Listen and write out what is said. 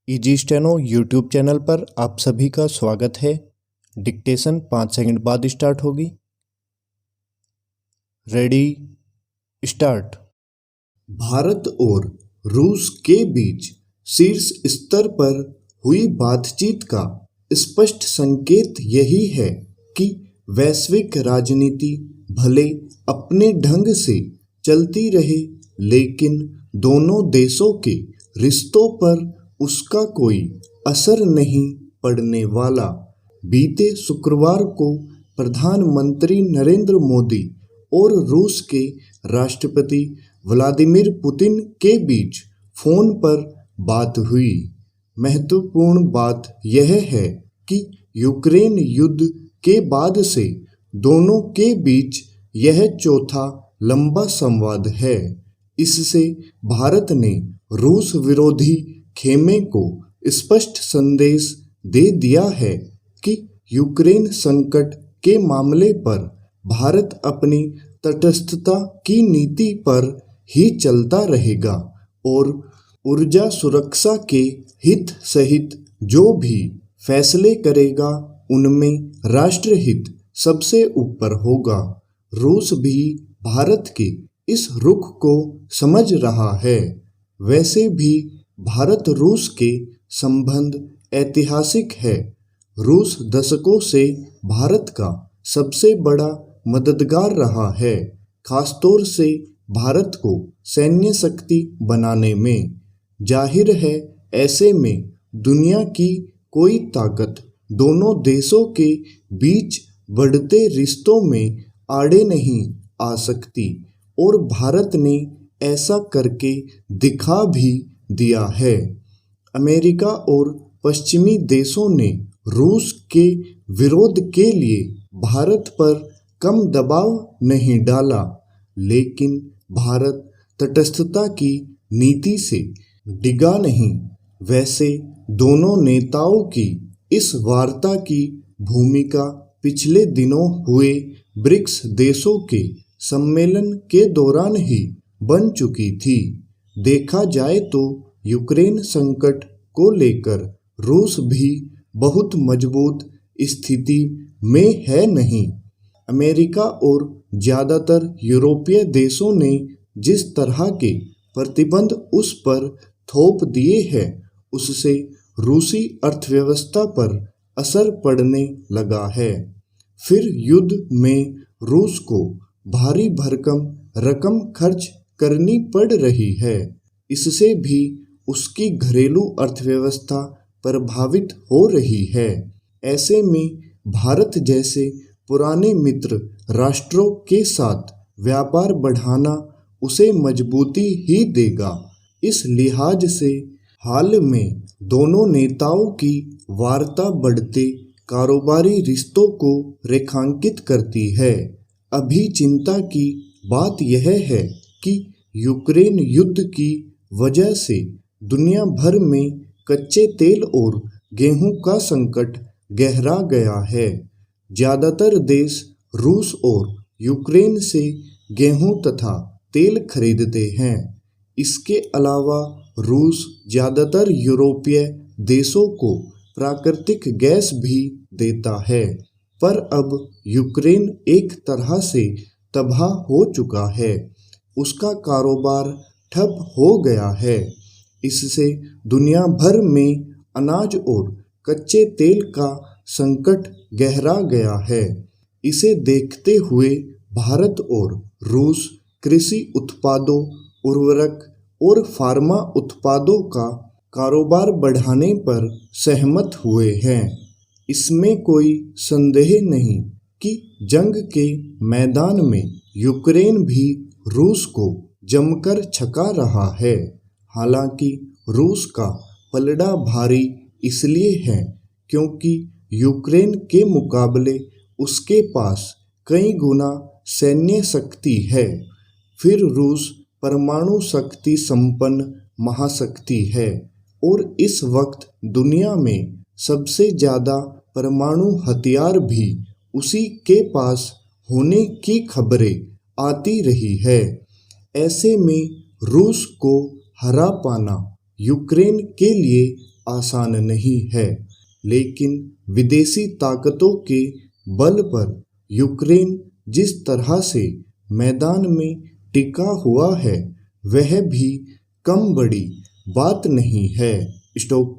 Easy steno YouTube channel पर आप सभी का स्वागत है। डिक्टेशन 5 सेकंड बाद स्टार्ट होगी। Ready start. भारत और रूस के बीच शीर्ष स्तर पर हुई बातचीत का स्पष्ट संकेत यही है कि वैश्विक राजनीति भले अपने ढंग से चलती रहे, लेकिन दोनों देशों के रिश्तों पर उसका कोई असर नहीं पड़ने वाला। बीते शुक्रवार को प्रधानमंत्री नरेंद्र मोदी और रूस के राष्ट्रपति व्लादिमीर पुतिन के बीच फोन पर बात हुई। महत्वपूर्ण बात यह है कि यूक्रेन युद्ध के बाद से दोनों के बीच यह चौथा लंबा संवाद है। इससे भारत ने रूस विरोधी खेमे को स्पष्ट संदेश दे दिया है कि यूक्रेन संकट के मामले पर भारत अपनी तटस्थता की नीति पर ही चलता रहेगा और ऊर्जा सुरक्षा के हित सहित जो भी फैसले करेगा उनमें राष्ट्रहित सबसे ऊपर होगा। रूस भी भारत के इस रुख को समझ रहा है। वैसे भी भारत रूस के संबंध ऐतिहासिक है। रूस दशकों से भारत का सबसे बड़ा मददगार रहा है, खासतौर से भारत को सैन्य शक्ति बनाने में। जाहिर है, ऐसे में दुनिया की कोई ताकत दोनों देशों के बीच बढ़ते रिश्तों में आड़े नहीं आ सकती और भारत ने ऐसा करके दिखा भी दिया है। अमेरिका और पश्चिमी देशों ने रूस के विरोध के लिए भारत पर कम दबाव नहीं डाला, लेकिन भारत तटस्थता की नीति से डिगा नहीं। वैसे दोनों नेताओं की इस वार्ता की भूमिका पिछले दिनों हुए ब्रिक्स देशों के सम्मेलन के दौरान ही बन चुकी थी। देखा जाए तो यूक्रेन संकट को लेकर रूस भी बहुत मजबूत स्थिति में है नहीं। अमेरिका और ज़्यादातर यूरोपीय देशों ने जिस तरह के प्रतिबंध उस पर थोप दिए हैं, उससे रूसी अर्थव्यवस्था पर असर पड़ने लगा है। फिर युद्ध में रूस को भारी भरकम रकम खर्च करनी पड़ रही है। इससे भी उसकी घरेलू अर्थव्यवस्था प्रभावित हो रही है। ऐसे में भारत जैसे पुराने मित्र राष्ट्रों के साथ व्यापार बढ़ाना उसे मजबूती ही देगा। इस लिहाज से हाल में दोनों नेताओं की वार्ता बढ़ते कारोबारी रिश्तों को रेखांकित करती है। अभी चिंता की बात यह है कि यूक्रेन युद्ध की वजह से दुनिया भर में कच्चे तेल और गेहूं का संकट गहरा गया है। ज़्यादातर देश रूस और यूक्रेन से गेहूं तथा तेल खरीदते हैं। इसके अलावा रूस ज़्यादातर यूरोपीय देशों को प्राकृतिक गैस भी देता है, पर अब यूक्रेन एक तरह से तबाह हो चुका है। उसका कारोबार ठप हो गया है। इससे दुनिया भर में अनाज और कच्चे तेल का संकट गहरा गया है। इसे देखते हुए भारत और रूस कृषि उत्पादों, उर्वरक और फार्मा उत्पादों का कारोबार बढ़ाने पर सहमत हुए हैं। इसमें कोई संदेह नहीं कि जंग के मैदान में यूक्रेन भी रूस को जमकर छका रहा है। हालांकि रूस का पलड़ा भारी इसलिए है क्योंकि यूक्रेन के मुकाबले उसके पास कई गुना सैन्य शक्ति है। फिर रूस परमाणु शक्ति संपन्न महाशक्ति है और इस वक्त दुनिया में सबसे ज़्यादा परमाणु हथियार भी उसी के पास होने की खबरें आती रही है। ऐसे में रूस को हरा पाना यूक्रेन के लिए आसान नहीं है, लेकिन विदेशी ताकतों के बल पर यूक्रेन जिस तरह से मैदान में टिका हुआ है वह भी कम बड़ी बात नहीं है। स्टॉप।